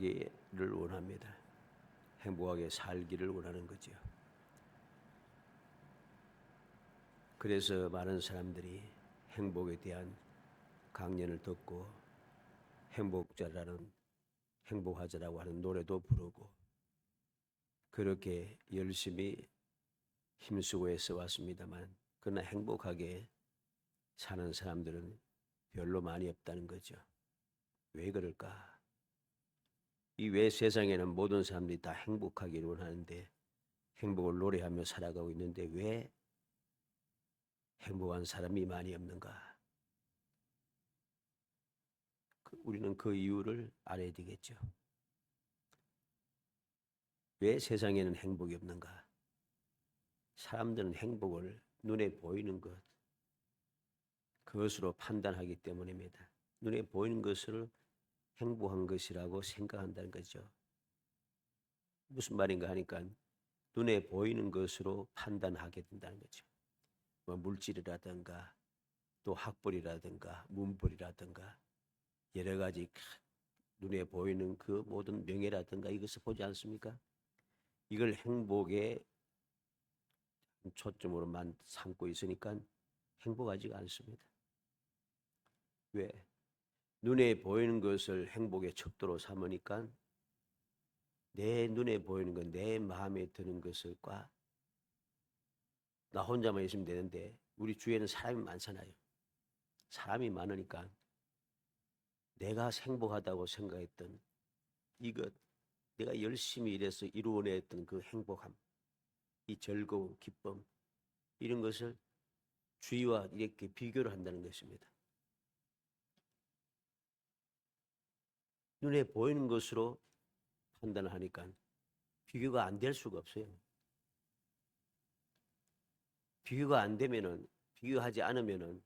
행복하기를 원합니다. 행복하게 살기를 원하는 거죠. 그래서 많은 사람들이 행복에 대한 강연을 듣고 행복하자라고 하는 노래도 부르고 그렇게 열심히 힘쓰고 애써 왔습니다만 그러나 행복하게 사는 사람들은 별로 많이 없다는 거죠. 왜 그럴까? 이 왜 세상에는 모든 사람들이 다 행복하기를 원하는데 행복을 노래하며 살아가고 있는데 왜 행복한 사람이 많이 없는가? 우리는 그 이유를 알아야 되겠죠. 왜 세상에는 행복이 없는가? 사람들은 행복을 눈에 보이는 것, 그것으로 판단하기 때문입니다. 눈에 보이는 것을 행복한 것이라고 생각한다는 거죠. 무슨 말인가 하니까 눈에 보이는 것으로 판단하게 된다는 거죠. 뭐 물질이라든가 또 학벌이라든가 문벌이라든가 여러 가지 눈에 보이는 그 모든 명예라든가 이것을 보지 않습니까? 이걸 행복의 초점으로만 삼고 있으니까 행복하지가 않습니다. 왜? 눈에 보이는 것을 행복의 척도로 삼으니까 내 눈에 보이는 것, 내 마음에 드는 것을과 나 혼자만 있으면 되는데 우리 주위에는 사람이 많잖아요. 사람이 많으니까 내가 행복하다고 생각했던 이것, 내가 열심히 일해서 이루어냈던 그 행복함, 이 즐거움, 기쁨 이런 것을 주위와 이렇게 비교를 한다는 것입니다. 눈에 보이는 것으로 판단을 하니까 비교가 안 될 수가 없어요. 비교가 안 되면은, 비교하지 않으면은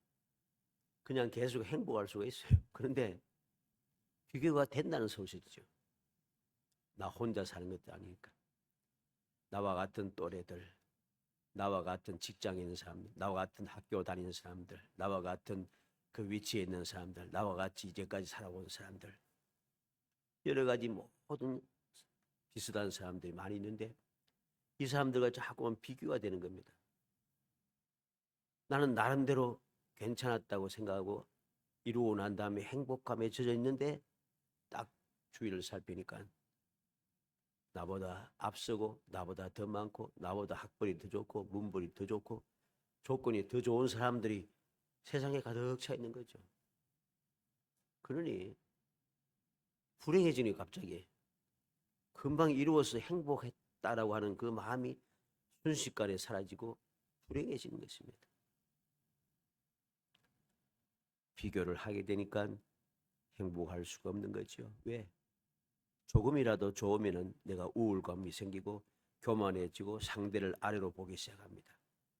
그냥 계속 행복할 수가 있어요. 그런데 비교가 된다는 소식이죠. 나 혼자 사는 것도 아니니까. 나와 같은 또래들, 나와 같은 직장에 있는 사람들, 나와 같은 학교 다니는 사람들, 나와 같은 그 위치에 있는 사람들, 나와 같이 이제까지 살아온 사람들, 여러 가지 모든 비슷한 사람들이 많이 있는데 이 사람들과 자꾸만 비교가 되는 겁니다. 나는 나름대로 괜찮았다고 생각하고 이루고 난 다음에 행복감에 젖어 있는데 딱 주위를 살피니까 나보다 앞서고 나보다 더 많고 나보다 학벌이 더 좋고 문벌이 더 좋고 조건이 더 좋은 사람들이 세상에 가득 차 있는 거죠. 그러니 불행해지니 갑자기 금방 이루어서 행복했다라고 하는 그 마음이 순식간에 사라지고 불행해지는 것입니다. 비교를 하게 되니까 행복할 수가 없는 거죠. 왜? 조금이라도 좋으면은 내가 우울감이 생기고 교만해지고 상대를 아래로 보기 시작합니다.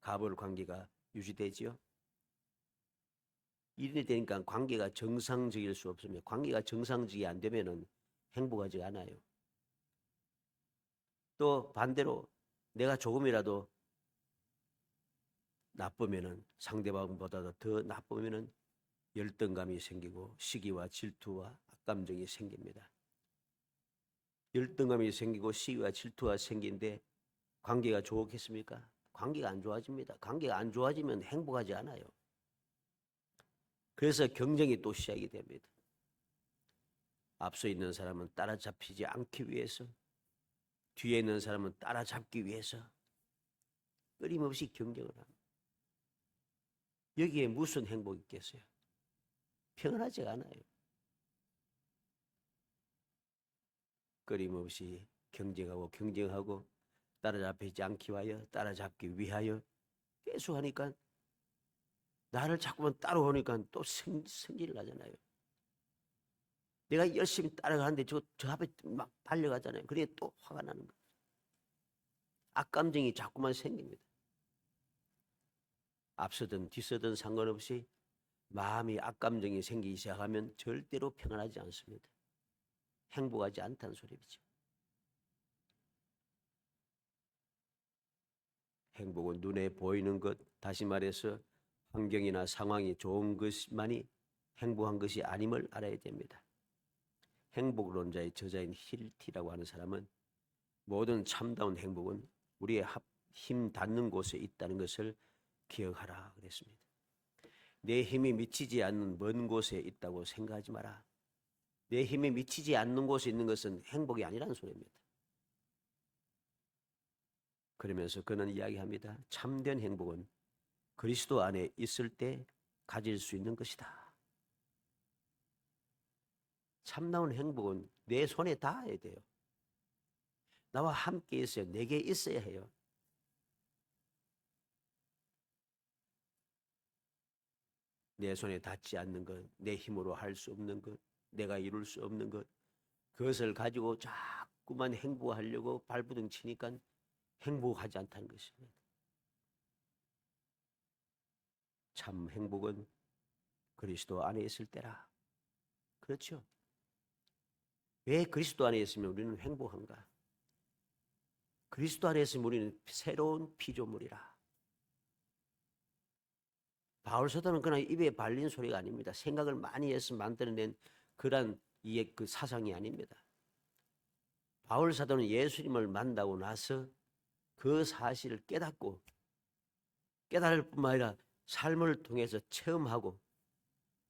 갑을 관계가 유지되지요. 이래 되니까 관계가 정상적일 수 없으며 관계가 정상적이 안 되면은 행복하지 않아요. 또 반대로 내가 조금이라도 나쁘면은 상대방보다 더 나쁘면은 열등감이 생기고 시기와 질투와 악감정이 생깁니다. 열등감이 생기고 시기와 질투가 생기는데 관계가 좋겠습니까? 관계가 안 좋아집니다. 관계가 안 좋아지면 행복하지 않아요. 그래서 경쟁이 또 시작이 됩니다. 앞서 있는 사람은 따라잡히지 않기 위해서, 뒤에 있는 사람은 따라잡기 위해서 끊임없이 경쟁을 합니다. 여기에 무슨 행복이 있겠어요? 평안하지 않아요. 끊임없이 경쟁하고 따라잡히지 않기 위하여 따라잡기 위하여 계속 하니까 나를 자꾸만 따라오니까 또 성질이 나잖아요. 내가 열심히 따라가는데 저 앞에 막 달려가잖아요. 그래 또 화가 나는 거예요. 악감정이 자꾸만 생깁니다. 앞서든 뒤서든 상관없이 마음이 악감정이 생기기 시작하면 절대로 평안하지 않습니다. 행복하지 않다는 소리죠. 행복은 눈에 보이는 것, 다시 말해서 환경이나 상황이 좋은 것만이 행복한 것이 아님을 알아야 됩니다. 행복론자의 저자인 힐티라고 하는 사람은 모든 참다운 행복은 우리의 힘 닿는 곳에 있다는 것을 기억하라 그랬습니다. 내 힘이 미치지 않는 먼 곳에 있다고 생각하지 마라. 내 힘이 미치지 않는 곳에 있는 것은 행복이 아니라는 소리입니다. 그러면서 그는 이야기합니다. 참된 행복은 그리스도 안에 있을 때 가질 수 있는 것이다. 참나온 행복은 내 손에 닿아야 돼요. 나와 함께 있어야, 내게 있어야 해요. 내 손에 닿지 않는 것, 내 힘으로 할 수 없는 것, 내가 이룰 수 없는 것, 그것을 가지고 자꾸만 행복하려고 발부둥 치니까 행복하지 않다는 것입니다. 참 행복은 그리스도 안에 있을 때라. 그렇죠? 왜 그리스도 안에 있으면 우리는 행복한가? 그리스도 안에 있으면 우리는 새로운 피조물이라. 바울 사도는 그냥 입에 발린 소리가 아닙니다. 생각을 많이 해서 만들어낸 그런 그 사상이 아닙니다. 바울 사도는 예수님을 만나고 나서 그 사실을 깨닫고 깨달을 뿐만 아니라 삶을 통해서 체험하고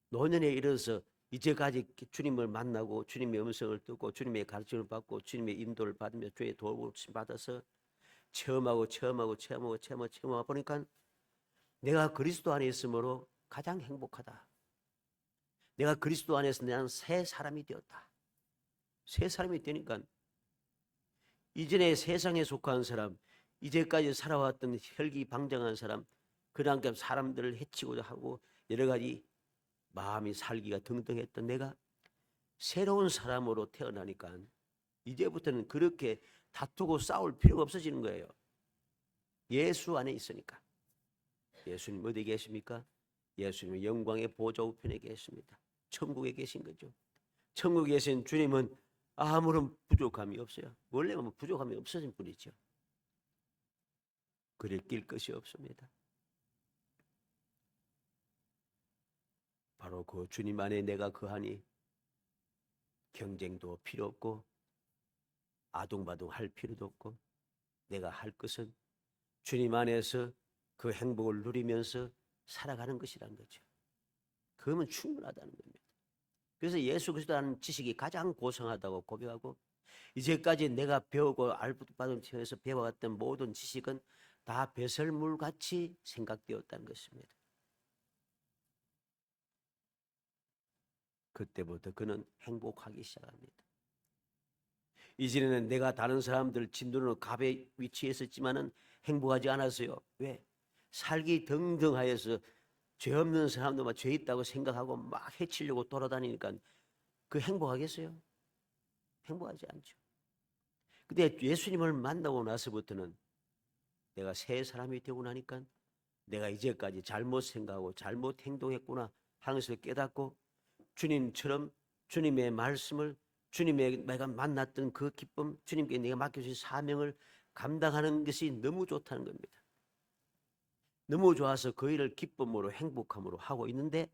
노년에 이르러서 이제까지 주님을 만나고 주님의 음성을 듣고 주님의 가르침을 받고 주님의 인도를 받으며 주의 도움을 받아서 체험하고 보니까 내가 그리스도 안에 있으므로 가장 행복하다. 내가 그리스도 안에서 나는 새 사람이 되었다. 새 사람이 되니까 이전에 세상에 속한 사람, 이제까지 살아왔던 혈기방장한 사람, 그러니까 사람들을 해치고자 하고 여러 가지 마음이 살기가 등등했던 내가 새로운 사람으로 태어나니까 이제부터는 그렇게 다투고 싸울 필요가 없어지는 거예요. 예수 안에 있으니까. 예수님 어디 계십니까? 예수님은 영광의 보좌 우편에 계십니다. 천국에 계신 거죠. 천국에 계신 주님은 아무런 부족함이 없어요. 원래는 부족함이 없어진 분이죠. 그를 낄 것이 없습니다. 바로 그 주님 안에 내가 거하니 경쟁도 필요 없고 아둥바둥 할 필요도 없고 내가 할 것은 주님 안에서 그 행복을 누리면서 살아가는 것이라는 거죠. 그러면 충분하다는 겁니다. 그래서 예수 그리스도라는 지식이 가장 고상하다고 고백하고 이제까지 내가 배우고 알부받으면서 배워왔던 모든 지식은 다 배설물같이 생각되었다는 것입니다. 그때부터 그는 행복하기 시작합니다. 이전에는 내가 다른 사람들 진도는 갑의 위치에 있었지만은 행복하지 않았어요. 왜? 살기 등등하여서 죄 없는 사람도만 죄 있다고 생각하고 막 해치려고 돌아다니니까 그 행복하겠어요? 행복하지 않죠. 근데 예수님을 만나고 나서부터는 내가 새 사람이 되고 나니까 내가 이제까지 잘못 생각하고 잘못 행동했구나 하는 것을 깨닫고 주님처럼 주님의 말씀을 주님의 내가 만났던 그 기쁨, 주님께 내가 맡겨주신 사명을 감당하는 것이 너무 좋다는 겁니다. 너무 좋아서 그 일을 기쁨으로 행복함으로 하고 있는데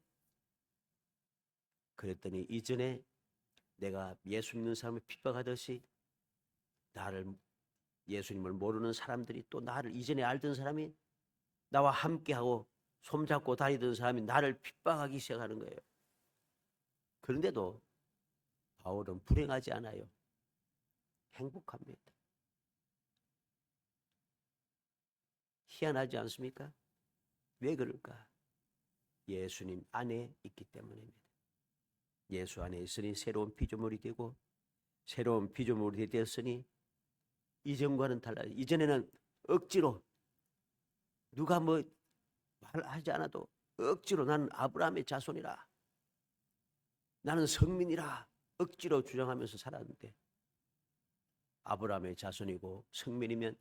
그랬더니 이전에 내가 예수 믿는 사람을 핍박하듯이 나를 예수님을 모르는 사람들이 또 나를 이전에 알던 사람이 나와 함께하고 손잡고 다니던 사람이 나를 핍박하기 시작하는 거예요. 그런데도 바울은 불행하지 않아요. 행복합니다. 희한하지 않습니까? 왜 그럴까? 예수님 안에 있기 때문입니다. 예수 안에 있으니 새로운 피조물이 되고 새로운 피조물이 되었으니 이전과는 달라요. 이전에는 억지로 누가 뭐 말하지 않아도 억지로 나는 아브라함의 자손이라 나는 성민이라 억지로 주장하면서 살았는데 아브라함의 자손이고 성민이면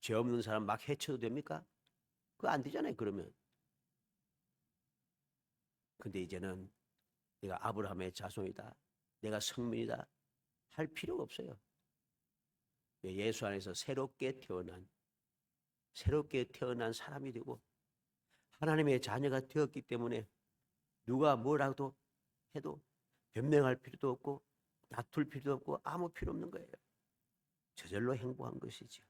죄 없는 사람 막 해쳐도 됩니까? 그거 안 되잖아요. 그러면. 근데 이제는 내가 아브라함의 자손이다. 내가 성민이다. 할 필요가 없어요. 예수 안에서 새롭게 태어난 사람이 되고 하나님의 자녀가 되었기 때문에 누가 뭐라도 해도 변명할 필요도 없고 다툴 필요도 없고 아무 필요 없는 거예요. 저절로 행복한 것이죠.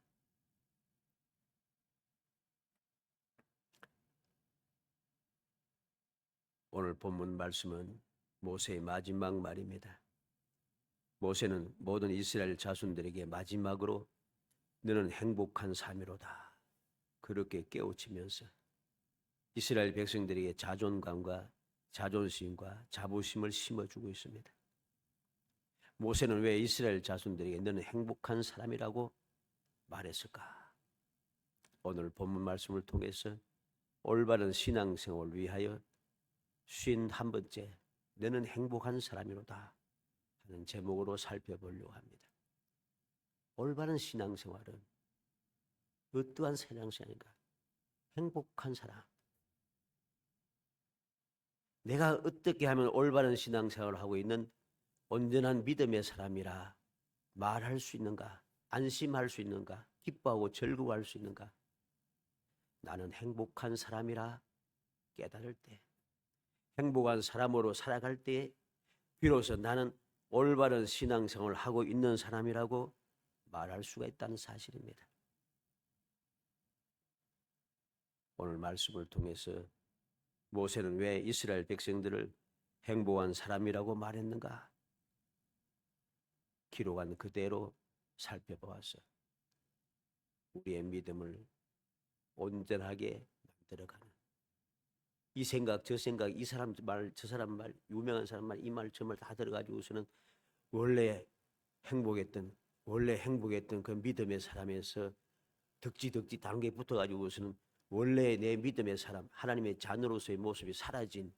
오늘 본문 말씀은 모세의 마지막 말입니다. 모세는 모든 이스라엘 자손들에게 마지막으로 너는 행복한 삶이로다 그렇게 깨우치면서 이스라엘 백성들에게 자존감과 자존심과 자부심을 심어주고 있습니다. 모세는 왜 이스라엘 자손들에게 너는 행복한 사람이라고 말했을까? 오늘 본문 말씀을 통해서 올바른 신앙생활을 위하여 51번째 너는 행복한 사람이로다 하는 제목으로 살펴보려고 합니다. 올바른 신앙생활은 어떠한 신앙생활인가? 행복한 사람. 내가 어떻게 하면 올바른 신앙생활을 하고 있는 온전한 믿음의 사람이라 말할 수 있는가? 안심할 수 있는가? 기뻐하고 즐거워할 수 있는가? 나는 행복한 사람이라 깨달을 때, 행복한 사람으로 살아갈 때 비로소 나는 올바른 신앙생활을 하고 있는 사람이라고 말할 수가 있다는 사실입니다. 오늘 말씀을 통해서 모세는 왜 이스라엘 백성들을 행복한 사람이라고 말했는가? 기록한 그대로 살펴보아서 우리의 믿음을 온전하게 만들어가는 이 생각 저 생각 이 사람 말 저 사람 말 유명한 사람 말 이 말 저 말 다 들어가지고서는 원래 행복했던 그 믿음의 사람에서 덕지 다른 게 붙어가지고서는 원래 내 믿음의 사람 하나님의 자녀로서의 모습이 사라진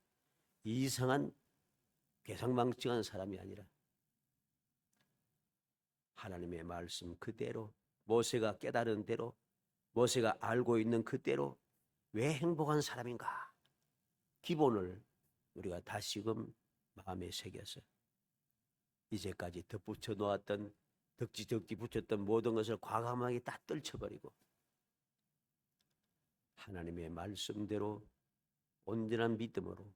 이상한 괴상망측한 사람이 아니라 하나님의 말씀 그대로 모세가 깨달은 대로 모세가 알고 있는 그대로 왜 행복한 사람인가 기본을 우리가 다시금 마음에 새겨서 이제까지 덧붙여 놓았던 덕지 붙였던 모든 것을 과감하게 다 떨쳐버리고 하나님의 말씀대로 온전한 믿음으로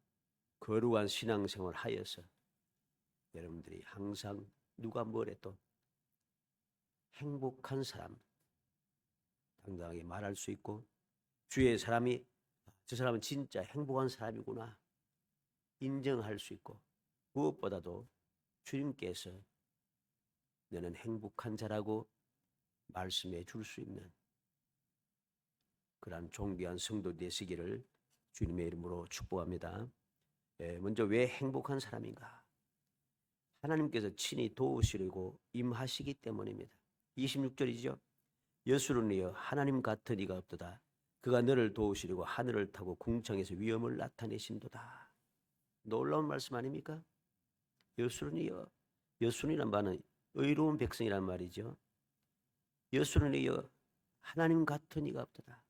거룩한 신앙생활을 하여서 여러분들이 항상 누가 뭐래도 행복한 사람 당당하게 말할 수 있고 주위의 사람이 저 사람은 진짜 행복한 사람이구나 인정할 수 있고 무엇보다도 주님께서 너는 행복한 자라고 말씀해 줄 수 있는 그러한 존귀한 성도 되시기를 주님의 이름으로 축복합니다. 먼저 왜 행복한 사람인가? 하나님께서 친히 도우시려고 임하시기 때문입니다. 26절이죠. 여수를 이어 하나님 같은 이가 없도다. 그가 너를 도우시려고 하늘을 타고 궁창에서 위엄을 나타내신도다. 놀라운 말씀 아닙니까? 여수는 이어 여수이란 말은 의로운 백성이란 말이죠. 여수는 이어 하나님 같은 이가 없도다.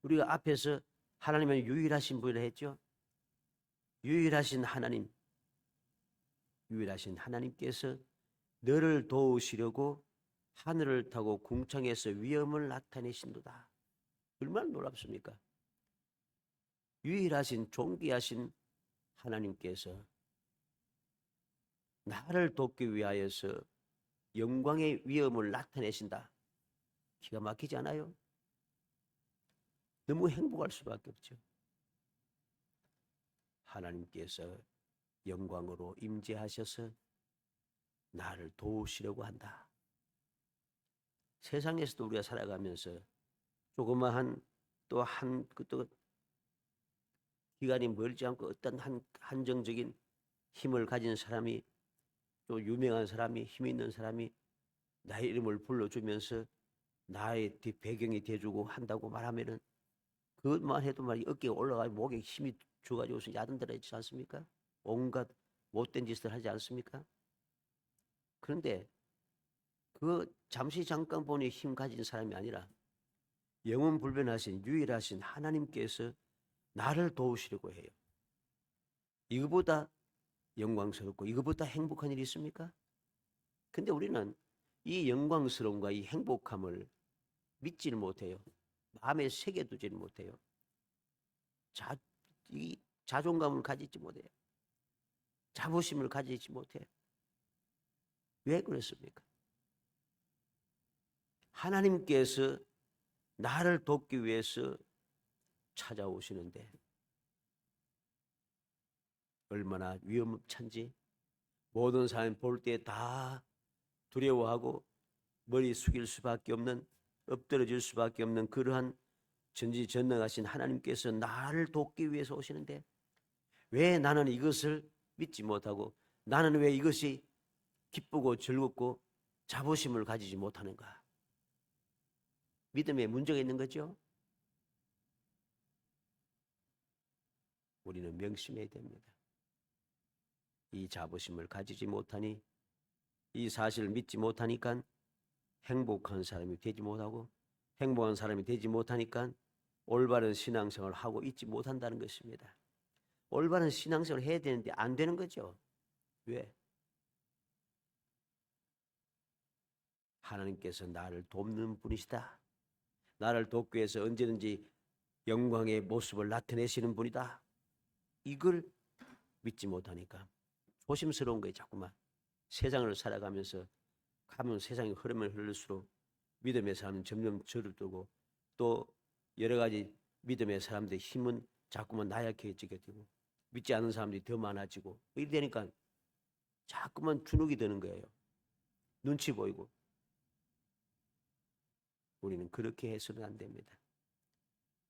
우리가 앞에서 하나님은 유일하신 분이라 했죠. 유일하신 하나님께서 너를 도우시려고 하늘을 타고 궁창에서 위엄을 나타내신도다. 얼마나 놀랍습니까? 유일하신 존귀하신 하나님께서 나를 돕기 위하여서 영광의 위엄을 나타내신다. 기가 막히지 않아요? 너무 행복할 수밖에 없죠. 하나님께서 영광으로 임재하셔서 나를 도우시려고 한다. 세상에서도 우리가 살아가면서 조그마한 또 기간이 멀지 않고 어떤 한정적인 힘을 가진 사람이 또 유명한 사람이 힘 있는 사람이 나의 이름을 불러주면서 나의 배경이 돼주고 한다고 말하면은 그것만 해도 말이 어깨가 올라가고 목에 힘이 줘가지고서 야단들어지지 않습니까? 온갖 못된 짓을 하지 않습니까? 그런데 그 잠시 잠깐 보니 힘 가진 사람이 아니라 영원 불변하신 유일하신 하나님께서 나를 도우시려고 해요. 이거보다 영광스럽고 이거보다 행복한 일이 있습니까? 근데 우리는 이 영광스러움과 이 행복함을 믿지를 못해요. 마음에 새겨두지를 못해요. 이 자존감을 가지지 못해요. 자부심을 가지지 못해요. 왜 그렇습니까? 하나님께서 나를 돕기 위해서 찾아오시는데 얼마나 위험찬지 모든 사람이 볼 때 다 두려워하고 머리 숙일 수밖에 없는, 엎드러질 수밖에 없는 그러한 전지전능하신 하나님께서 나를 돕기 위해서 오시는데 왜 나는 이것을 믿지 못하고 나는 왜 이것이 기쁘고 즐겁고 자부심을 가지지 못하는가? 믿음에 문제가 있는 거죠. 우리는 명심해야 됩니다. 이 자부심을 가지지 못하니, 이 사실을 믿지 못하니까 행복한 사람이 되지 못하고, 행복한 사람이 되지 못하니까 올바른 신앙생활을 하고 있지 못한다는 것입니다. 올바른 신앙생활을 해야 되는데 안 되는 거죠. 왜? 하나님께서 나를 돕는 분이시다. 나를 돕기 위해서 언제든지 영광의 모습을 나타내시는 분이다. 이걸 믿지 못하니까 조심스러운 거예요. 자꾸만 세상을 살아가면서 가면 세상의 흐름을 흐를수록 믿음의 사람은 점점 줄어들고 또 여러 가지 믿음의 사람들의 힘은 자꾸만 나약해지게 되고 믿지 않는 사람들이 더 많아지고 이렇게 되니까 자꾸만 주눅이 드는 거예요. 눈치 보이고. 우리는 그렇게 해서는 안 됩니다.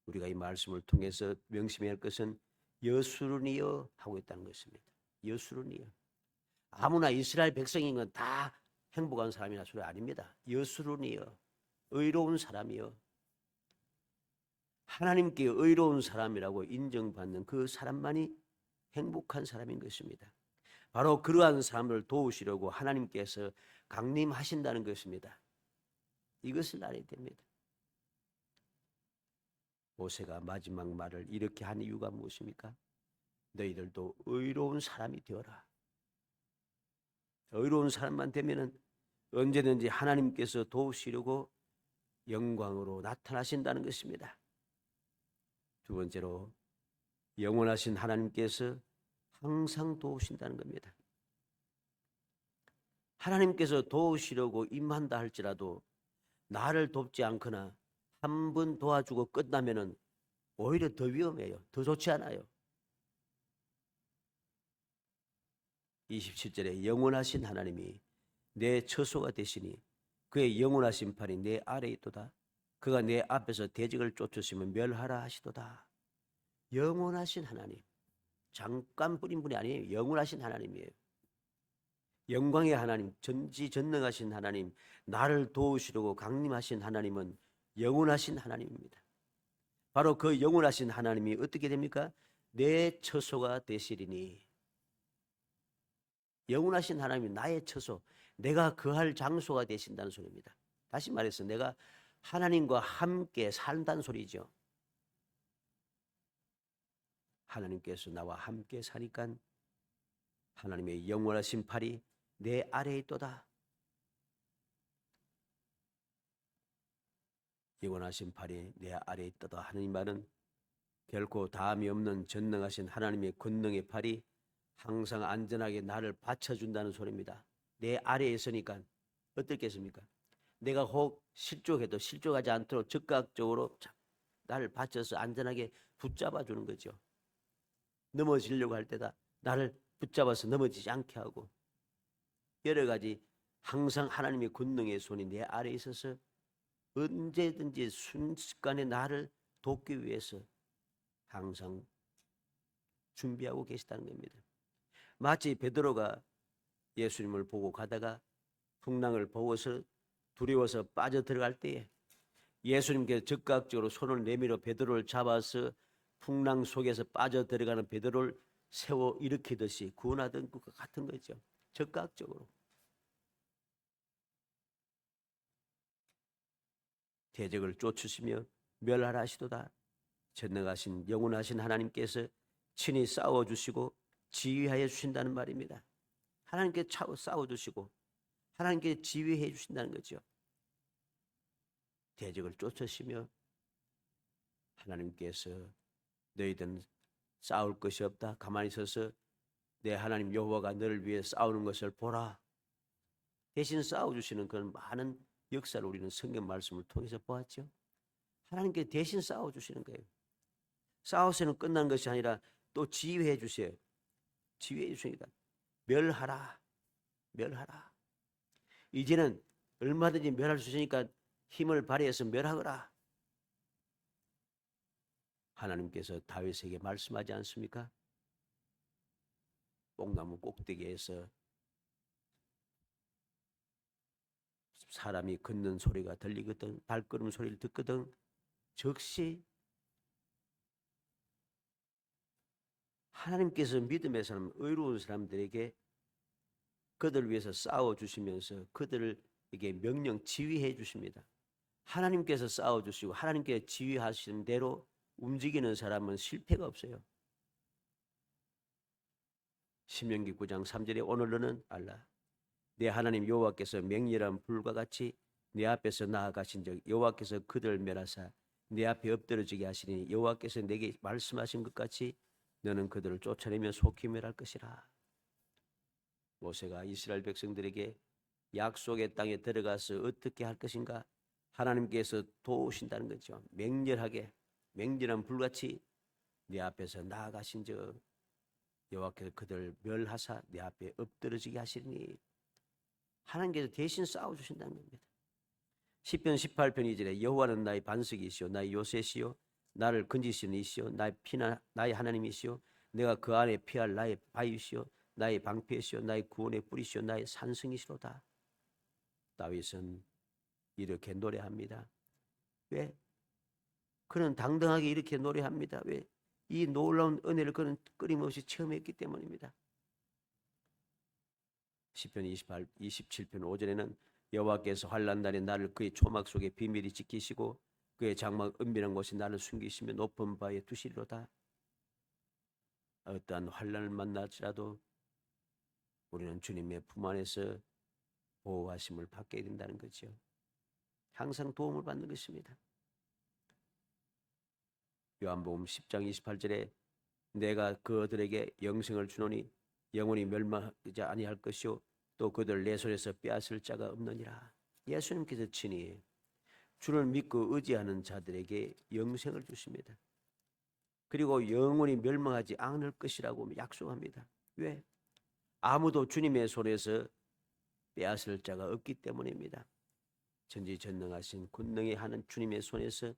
우리가 이 말씀을 통해서 명심해야 할 것은 여수론이여 하고 있다는 것입니다. 여수론이여. 아무나 이스라엘 백성인 건 다 행복한 사람이나 소리 아닙니다. 여수론이여. 의로운 사람이여. 하나님께 의로운 사람이라고 인정받는 그 사람만이 행복한 사람인 것입니다. 바로 그러한 사람을 도우시려고 하나님께서 강림하신다는 것입니다. 이것을 알아야 됩니다. 모세가 마지막 말을 이렇게 한 이유가 무엇입니까? 너희들도 의로운 사람이 되어라. 의로운 사람만 되면은 언제든지 하나님께서 도우시려고 영광으로 나타나신다는 것입니다. 두 번째로 영원하신 하나님께서 항상 도우신다는 겁니다. 하나님께서 도우시려고 임한다 할지라도 나를 돕지 않거나 한 번 도와주고 끝나면은 오히려 더 위험해요. 더 좋지 않아요. 27절에 영원하신 하나님이 내 처소가 되시니 그의 영원하신 팔이 내 아래에 있도다. 그가 내 앞에서 대적을 쫓으시면 멸하라 하시도다. 영원하신 하나님. 잠깐뿐인 분이 아니에요. 영원하신 하나님이에요. 영광의 하나님, 전지전능하신 하나님, 나를 도우시려고 강림하신 하나님은 영원하신 하나님입니다. 바로 그 영원하신 하나님이 어떻게 됩니까? 내 처소가 되시리니. 영원하신 하나님이 나의 처소, 내가 거할 장소가 되신다는 소리입니다. 다시 말해서 내가 하나님과 함께 산다는 소리죠. 하나님께서 나와 함께 사니까 하나님의 영원하신 팔이 내 아래에 있도다. 영원하신 팔이 내 아래에 있도다 하는 이 말은 결코 다함이 없는 전능하신 하나님의 권능의 팔이 항상 안전하게 나를 받쳐준다는 소리입니다. 내 아래에 있으니까 어떻겠습니까? 내가 혹 실족해도 실족하지 않도록 즉각적으로 나를 받쳐서 안전하게 붙잡아주는 거죠. 넘어지려고 할 때다 나를 붙잡아서 넘어지지 않게 하고 여러 가지 항상 하나님의 권능의 손이 내 아래에 있어서 언제든지 순식간에 나를 돕기 위해서 항상 준비하고 계시다는 겁니다. 마치 베드로가 예수님을 보고 가다가 풍랑을 보고서 두려워서 빠져 들어갈 때에 예수님께서 즉각적으로 손을 내밀어 베드로를 잡아서 풍랑 속에서 빠져 들어가는 베드로를 세워 일으키듯이 구원하던 것과 같은 거죠. 즉각적으로. 대적을 쫓으시며 멸하라 하시도다. 전능하신 영원하신 하나님께서 친히 싸워주시고 지휘하여 주신다는 말입니다. 하나님께 싸워주시고 하나님께 지휘해 주신다는 거죠. 대적을 쫓으시며 하나님께서 너희들은 싸울 것이 없다. 가만히 서서 내 하나님 여호와가 너를 위해 싸우는 것을 보라. 대신 싸워주시는 그런 많은 역사를 우리는 성경 말씀을 통해서 보았죠. 하나님께 대신 싸워주시는 거예요. 싸워서는 끝난 것이 아니라 또 지휘해 주세요. 지휘해 주십니다. 멸하라. 멸하라. 이제는 얼마든지 멸할 수 있으니까 힘을 발휘해서 멸하거라. 하나님께서 다윗에게 말씀하지 않습니까? 뽕나무 꼭대기에서 사람이 걷는 소리가 들리거든, 발걸음 소리를 듣거든, 즉시 하나님께서 믿음의 사람, 의로운 사람들에게 그들을 위해서 싸워주시면서 그들에게 명령 지휘해 주십니다. 하나님께서 싸워주시고 하나님께서 지휘하시는 대로 움직이는 사람은 실패가 없어요. 신명기 9장 3절에 오늘 너는 알라. 내 하나님 여호와께서 맹렬한 불과 같이 내 앞에서 나아가신 적 여호와께서 그들을 멸하사 내 앞에 엎드러지게 하시니 여호와께서 내게 말씀하신 것 같이 너는 그들을 쫓아내며 속히 멸할 것이라. 모세가 이스라엘 백성들에게 약속의 땅에 들어가서 어떻게 할 것인가 하나님께서 도우신다는 거죠. 맹렬하게 맹렬한 불같이 내 앞에서 나아가신 적 여호와께서 그들을 멸하사 내 앞에 엎드러지게 하시니 하나님께서 대신 싸워주신다는 겁니다. 시편 18편 2절에 여호와는 나의 반석이시오 나의 요새시오 나를 건지시는 이시오 나의 피나 나의 하나님이시오 내가 그 안에 피할 나의 바위시오 나의 방패시오 나의 구원의 뿌리시오 나의 산성이시로다. 다윗은 이렇게 노래합니다. 왜? 그는 당당하게 이렇게 노래합니다. 왜? 이 놀라운 은혜를 그는 끊임없이 체험했기 때문입니다. 시편 27편 5절에는 여호와께서 환난 날에 나를 그의 초막 속에 비밀히 지키시고 그의 장막 은밀한 곳에 나를 숨기시며 높은 바에 두시리로다. 어떠한 환난을 만날지라도 우리는 주님의 품 안에서 보호하심을 받게 된다는 거죠. 항상 도움을 받는 것입니다. 요한복음 10장 28절에 내가 그들에게 영생을 주노니 영원히 멸망하지 아니할 것이요 또 그들 내 손에서 빼앗을 자가 없느니라. 예수님께서 친히 주를 믿고 의지하는 자들에게 영생을 주십니다. 그리고 영원히 멸망하지 않을 것이라고 약속합니다. 왜? 아무도 주님의 손에서 빼앗을 자가 없기 때문입니다. 전지전능하신 권능이 하는 주님의 손에서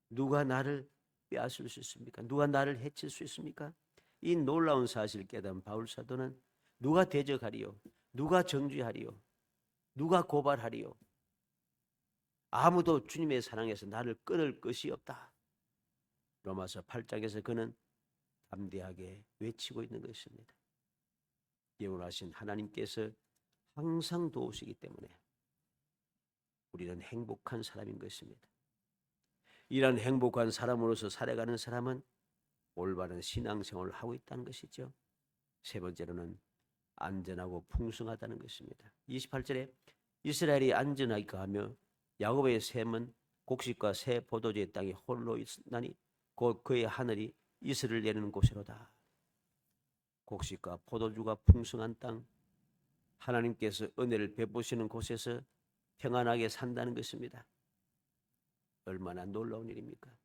누가 나를 빼앗을 수 있습니까? 누가 나를 해칠 수 있습니까? 이 놀라운 사실을 깨달은 바울 사도는 누가 대적하리요? 누가 정죄하리요? 누가 고발하리요? 아무도 주님의 사랑에서 나를 끊을 것이 없다. 로마서 8장에서 그는 담대하게 외치고 있는 것입니다. 영원하신 하나님께서 항상 도우시기 때문에 우리는 행복한 사람인 것입니다. 이런 행복한 사람으로서 살아가는 사람은 올바른 신앙생활을 하고 있다는 것이죠. 세 번째로는 안전하고 풍성하다는 것입니다. 28절에 이스라엘이 안전하게 하며 야곱의 샘은 곡식과 새 포도주의 땅에 홀로 있나니 곧 그의 하늘이 이슬을 내리는 곳이로다. 곡식과 포도주가 풍성한 땅, 하나님께서 은혜를 베푸시는 곳에서 평안하게 산다는 것입니다. 얼마나 놀라운 일입니까?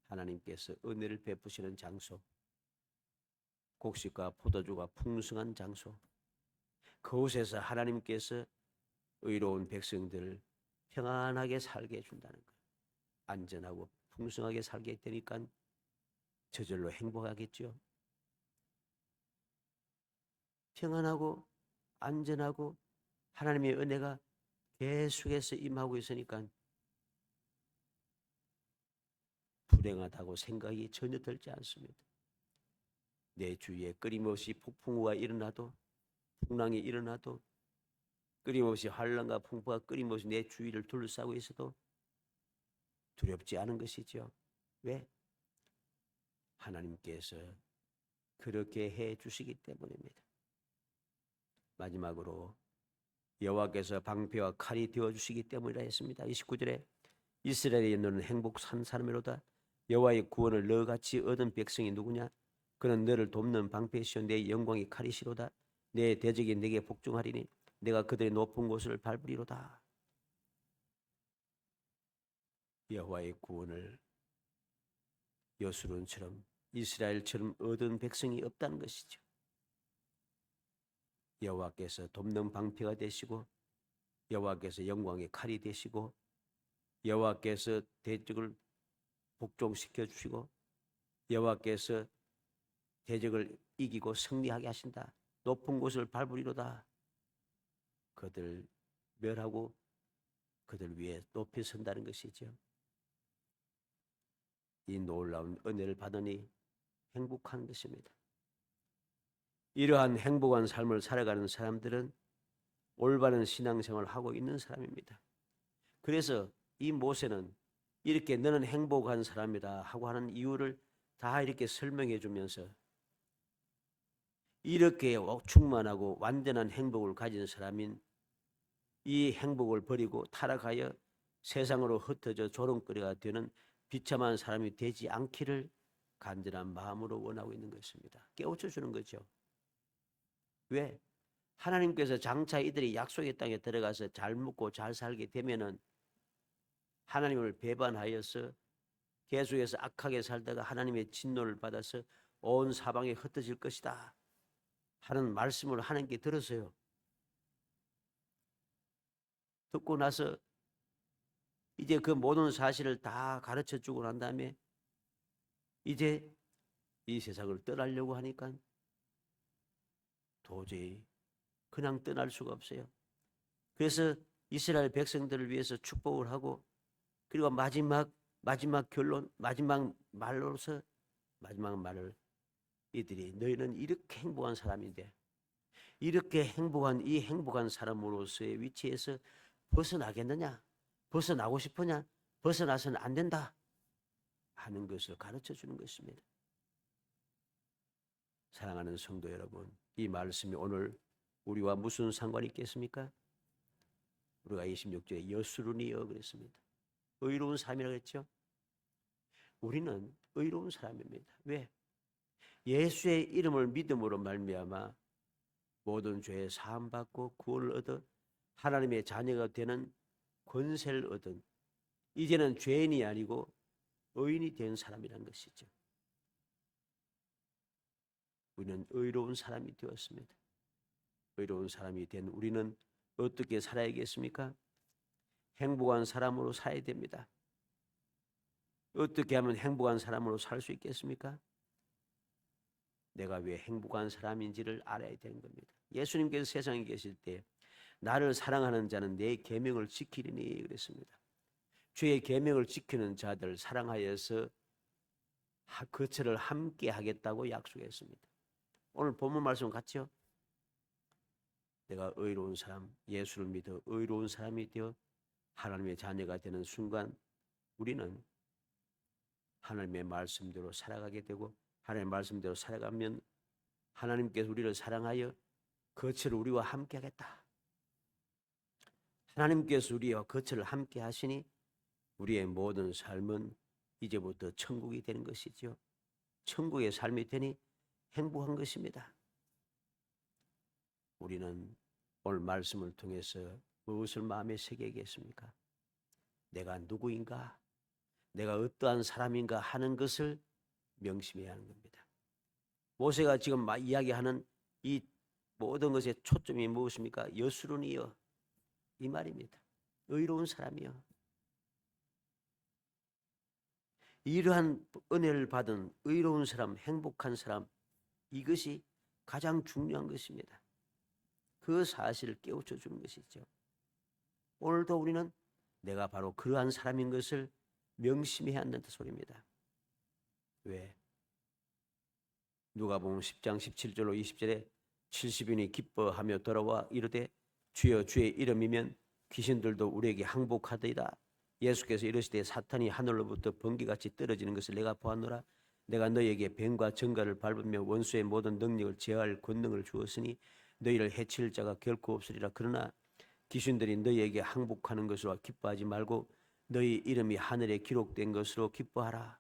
하나님께서 은혜를 베푸시는 장소, 곡식과 포도주가 풍성한 장소, 그곳에서 하나님께서 의로운 백성들을 평안하게 살게 해준다는 것. 안전하고 풍성하게 살게 되니까 저절로 행복하겠죠. 평안하고 안전하고 하나님의 은혜가 계속해서 임하고 있으니까 불행하다고 생각이 전혀 들지 않습니다. 내 주위에 끊임없이 폭풍우가 일어나도 풍랑이 일어나도 끊임없이 환난과 풍파가 끊임없이 내 주위를 둘러싸고 있어도 두렵지 않은 것이죠. 왜? 하나님께서 그렇게 해 주시기 때문입니다. 마지막으로 여호와께서 방패와 칼이 되어 주시기 때문이라 했습니다. 29절에 이스라엘의 너는 행복한 사람이로다. 여호와의 구원을 너같이 얻은 백성이 누구냐? 그는 너를 돕는 방패시오 내 영광의 칼이시로다. 내 대적이 내게 복종하리니 내가 그들의 높은 곳을 밟으리로다. 여호와의 구원을 여수론처럼 이스라엘처럼 얻은 백성이 없다는 것이죠. 여호와께서 돕는 방패가 되시고 여호와께서 영광의 칼이 되시고 여호와께서 대적을 복종시켜 주시고 여호와께서 대적을 이기고 승리하게 하신다. 높은 곳을 밟으리로다. 그들 멸하고 그들 위에 높이 선다는 것이죠. 이 놀라운 은혜를 받으니 행복한 것입니다. 이러한 행복한 삶을 살아가는 사람들은 올바른 신앙생활을 하고 있는 사람입니다. 그래서 이 모세는 이렇게 너는 행복한 사람이다 하고 하는 이유를 다 이렇게 설명해 주면서 이렇게 충만하고 완전한 행복을 가진 사람인 이 행복을 버리고 타락하여 세상으로 흩어져 조롱거리가 되는 비참한 사람이 되지 않기를 간절한 마음으로 원하고 있는 것입니다. 깨우쳐 주는 거죠. 왜? 하나님께서 장차 이들이 약속의 땅에 들어가서 잘 먹고 잘 살게 되면은 하나님을 배반하여서 계속해서 악하게 살다가 하나님의 진노를 받아서 온 사방에 흩어질 것이다 하는 말씀을 하나님께 들었어요. 듣고 나서 이제 그 모든 사실을 다 가르쳐 주고 난 다음에 이제 이 세상을 떠나려고 하니까 도저히 그냥 떠날 수가 없어요. 그래서 이스라엘 백성들을 위해서 축복을 하고 그리고 마지막 결론, 마지막 말로서 마지막 말을 이들이 너희는 이렇게 행복한 사람인데 이렇게 행복한 이 행복한 사람으로서의 위치에서 벗어나겠느냐? 벗어나고 싶으냐? 벗어나서는 안 된다 하는 것을 가르쳐 주는 것입니다. 사랑하는 성도 여러분, 이 말씀이 오늘 우리와 무슨 상관이 있겠습니까? 우리가 26절에 여수르니여 그랬습니다. 의로운 사람이라고 했죠. 우리는 의로운 사람입니다. 왜? 예수의 이름을 믿음으로 말미암아 모든 죄에 사함받고 구원을 얻어 하나님의 자녀가 되는 권세를 얻은 이제는 죄인이 아니고 의인이 된 사람이라는 것이죠. 우리는 의로운 사람이 되었습니다. 의로운 사람이 된 우리는 어떻게 살아야겠습니까? 행복한 사람으로 살아야 됩니다. 어떻게 하면 행복한 사람으로 살 수 있겠습니까? 내가 왜 행복한 사람인지를 알아야 되는 겁니다. 예수님께서 세상에 계실 때 나를 사랑하는 자는 내 계명을 지키리니 그랬습니다. 주의 계명을 지키는 자들 사랑하여서 그처를 함께 하겠다고 약속했습니다. 오늘 본문 말씀 같죠? 내가 의로운 사람, 예수를 믿어 의로운 사람이 되어 하나님의 자녀가 되는 순간 우리는 하나님의 말씀대로 살아가게 되고 하나님의 말씀대로 살아가면 하나님께서 우리를 사랑하여 거처를 우리와 함께 하겠다. 하나님께서 우리와 거처를 함께 하시니 우리의 모든 삶은 이제부터 천국이 되는 것이죠. 천국의 삶이 되니 행복한 것입니다. 우리는 오늘 말씀을 통해서 무엇을 마음에 새기겠습니까? 내가 누구인가? 내가 어떠한 사람인가 하는 것을 명심해야 하는 겁니다. 모세가 지금 이야기하는 이 모든 것의 초점이 무엇입니까? 여수론이여 이 말입니다. 의로운 사람이여. 이러한 은혜를 받은 의로운 사람, 행복한 사람 이것이 가장 중요한 것입니다. 그 사실을 깨우쳐 주는 것이죠. 오늘도 우리는 내가 바로 그러한 사람인 것을 명심해야 한다는 소리입니다. 왜? 누가복음 10장 17절로 20절에 70인이 기뻐하며 돌아와 이르되 주여 주의 이름이면 귀신들도 우리에게 항복하더이다. 예수께서 이르시되 사탄이 하늘로부터 번개같이 떨어지는 것을 내가 보았노라. 내가 너희에게 뱀과 정갈을 밟으며 원수의 모든 능력을 제어할 권능을 주었으니 너희를 해칠 자가 결코 없으리라. 그러나 귀신들이 너희에게 항복하는 것으로 기뻐하지 말고 너희 이름이 하늘에 기록된 것으로 기뻐하라.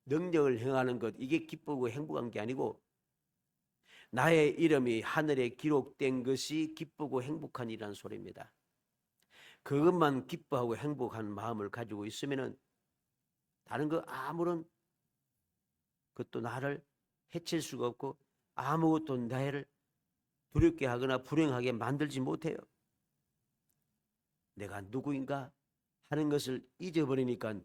능력을 행하는 것 이게 기쁘고 행복한 게 아니고 나의 이름이 하늘에 기록된 것이 기쁘고 행복한 일이라는 소리입니다. 그것만 기뻐하고 행복한 마음을 가지고 있으면은 다른 거 아무런 그것도 나를 해칠 수가 없고 아무것도 나를 두렵게 하거나 불행하게 만들지 못해요. 내가 누구인가 하는 것을 잊어버리니까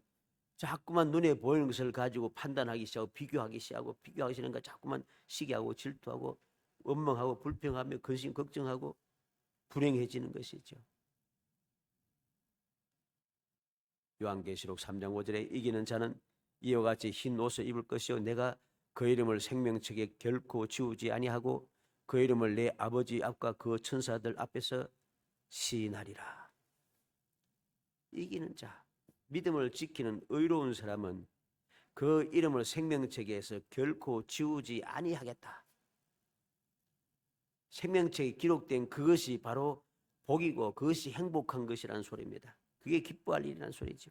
자꾸만 눈에 보이는 것을 가지고 판단하기 시작하고 비교하기 시작하니까 자꾸만 시기하고 질투하고 원망하고 불평하며 근심 걱정하고 불행해지는 것이죠. 요한계시록 3장 5절에 이기는 자는 이와 같이 흰 옷을 입을 것이요 내가 그 이름을 생명책에 결코 지우지 아니하고 그 이름을 내 아버지 앞과 그 천사들 앞에서 시인하리라. 이기는 자, 믿음을 지키는 의로운 사람은 그 이름을 생명책에서 결코 지우지 아니하겠다. 생명책에 기록된 그것이 바로 복이고 그것이 행복한 것이라는 소리입니다. 그게 기뻐할 일이라는 소리죠.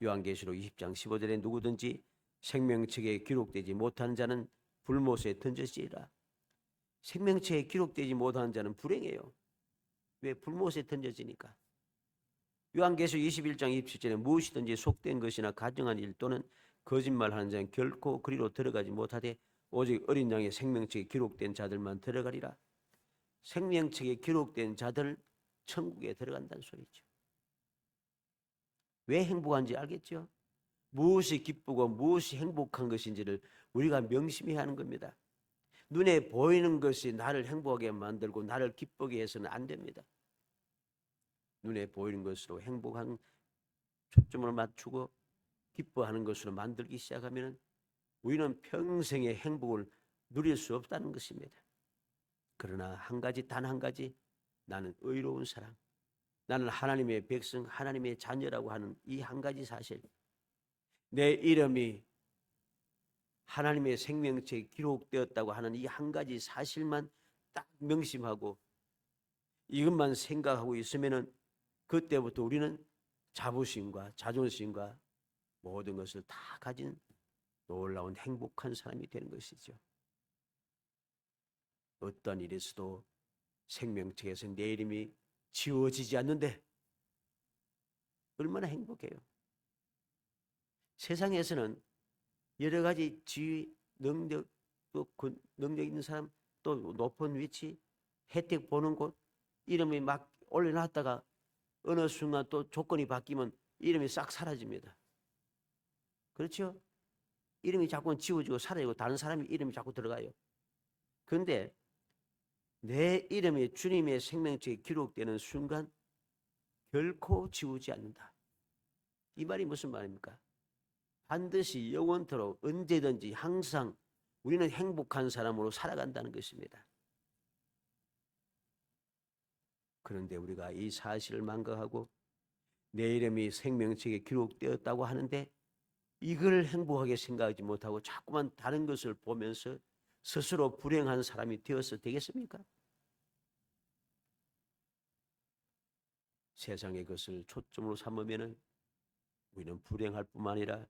요한계시록 20장 15절에 누구든지 생명책에 기록되지 못한 자는 불못에 던져지리라. 생명책에 기록되지 못한 자는 불행해요. 왜? 불못에 던져지니까. 요한계시록 21장 27절에 무엇이든지 속된 것이나 가정한 일 또는 거짓말하는 자는 결코 그리로 들어가지 못하되 오직 어린 양의 생명책에 기록된 자들만 들어가리라. 생명책에 기록된 자들 천국에 들어간다는 소리죠. 왜 행복한지 알겠죠? 무엇이 기쁘고 무엇이 행복한 것인지를 우리가 명심해야 하는 겁니다. 눈에 보이는 것이 나를 행복하게 만들고 나를 기쁘게 해서는 안 됩니다. 눈에 보이는 것으로 행복한 초점을 맞추고 기뻐하는 것으로 만들기 시작하면 우리는 평생의 행복을 누릴 수 없다는 것입니다. 그러나 한 가지, 단 한 가지, 나는 의로운 사람, 나는 하나님의 백성, 하나님의 자녀라고 하는 이 한 가지 사실, 내 이름이 하나님의 생명책에 기록되었다고 하는 이 한 가지 사실만 딱 명심하고 이것만 생각하고 있으면은 그때부터 우리는 자부심과 자존심과 모든 것을 다 가진 놀라운 행복한 사람이 되는 것이죠. 어떤 일에서도 생명책에서 내 이름이 지워지지 않는데 얼마나 행복해요. 세상에서는 여러 가지 지위, 능력, 또 그 능력 있는 사람, 또 높은 위치, 혜택 보는 곳, 이름이 막 올려놨다가 어느 순간 또 조건이 바뀌면 이름이 싹 사라집니다. 그렇죠? 이름이 자꾸 지워지고 사라지고 다른 사람의 이름이 자꾸 들어가요. 그런데 내 이름이 주님의 생명책에 기록되는 순간 결코 지우지 않는다. 이 말이 무슨 말입니까? 반드시 영원토록 언제든지 항상 우리는 행복한 사람으로 살아간다는 것입니다. 그런데 우리가 이 사실을 망각하고 내 이름이 생명책에 기록되었다고 하는데 이걸 행복하게 생각하지 못하고 자꾸만 다른 것을 보면서 스스로 불행한 사람이 되어서 되겠습니까? 세상의 것을 초점으로 삼으면 우리는 불행할 뿐만 아니라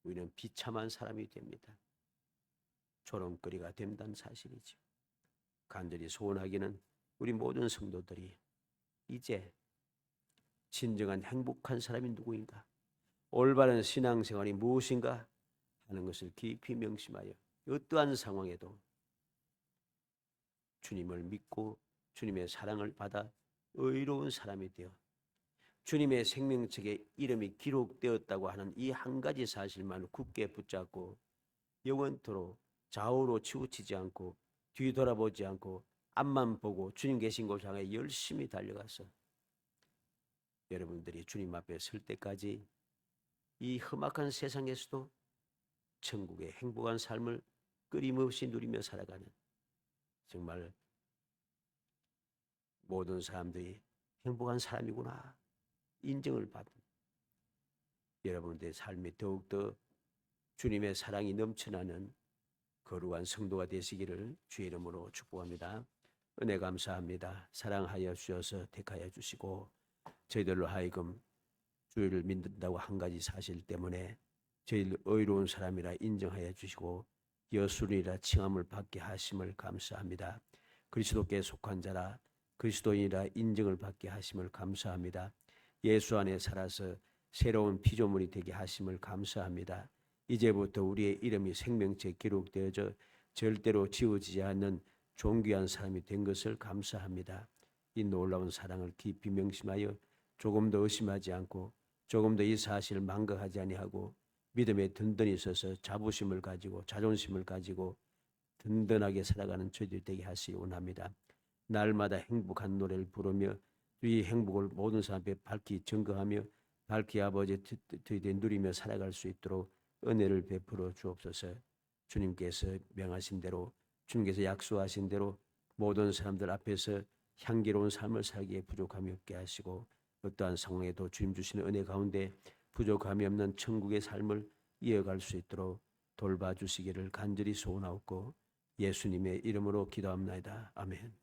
우리는 비참한 사람이 됩니다. 조롱거리가 된다는 사실이죠. 간절히 소원하기는 우리 모든 성도들이 이제 진정한 행복한 사람이 누구인가, 올바른 신앙생활이 무엇인가 하는 것을 깊이 명심하여 어떠한 상황에도 주님을 믿고 주님의 사랑을 받아 의로운 사람이 되어 주님의 생명책에 이름이 기록되었다고 하는 이 한 가지 사실만 굳게 붙잡고 영원토록 좌우로 치우치지 않고 뒤돌아보지 않고 앞만 보고 주님 계신 곳 향해 열심히 달려가서 여러분들이 주님 앞에 설 때까지 이 험악한 세상에서도 천국의 행복한 삶을 끊임없이 누리며 살아가는 정말 모든 사람들이 행복한 사람이구나 인정을 받은 여러분들의 삶이 더욱더 주님의 사랑이 넘쳐나는 거룩한 성도가 되시기를 주의 이름으로 축복합니다. 은혜 감사합니다. 사랑하여 주셔서 택하여 주시고 저희들로 하여금 주를 믿는다고 한 가지 사실 때문에 저희를 의로운 사람이라 인정하여 주시고 여순이라 칭함을 받게 하심을 감사합니다. 그리스도께 속한 자라 그리스도인이라 인정을 받게 하심을 감사합니다. 예수 안에 살아서 새로운 피조물이 되게 하심을 감사합니다. 이제부터 우리의 이름이 생명책에 기록되어져 절대로 지워지지 않는 존귀한 사람이 된 것을 감사합니다. 이 놀라운 사랑을 깊이 명심하여 조금 더 의심하지 않고 조금 더 이 사실을 망각하지 아니하고 믿음에 든든히 서서 자부심을 가지고 자존심을 가지고 든든하게 살아가는 저희들 되게 하시기 원합니다. 날마다 행복한 노래를 부르며 이 행복을 모든 사람 앞에 밝히 증거하며 밝히 아버지의 뜻에 누리며 살아갈 수 있도록 은혜를 베풀어 주옵소서. 주님께서 명하신 대로 주님께서 약속하신 대로 모든 사람들 앞에서 향기로운 삶을 살기에 부족함이 없게 하시고 어떠한 상황에도 주님 주시는 은혜 가운데 부족함이 없는 천국의 삶을 이어갈 수 있도록 돌봐주시기를 간절히 소원하옵고 예수님의 이름으로 기도합나이다. 아멘.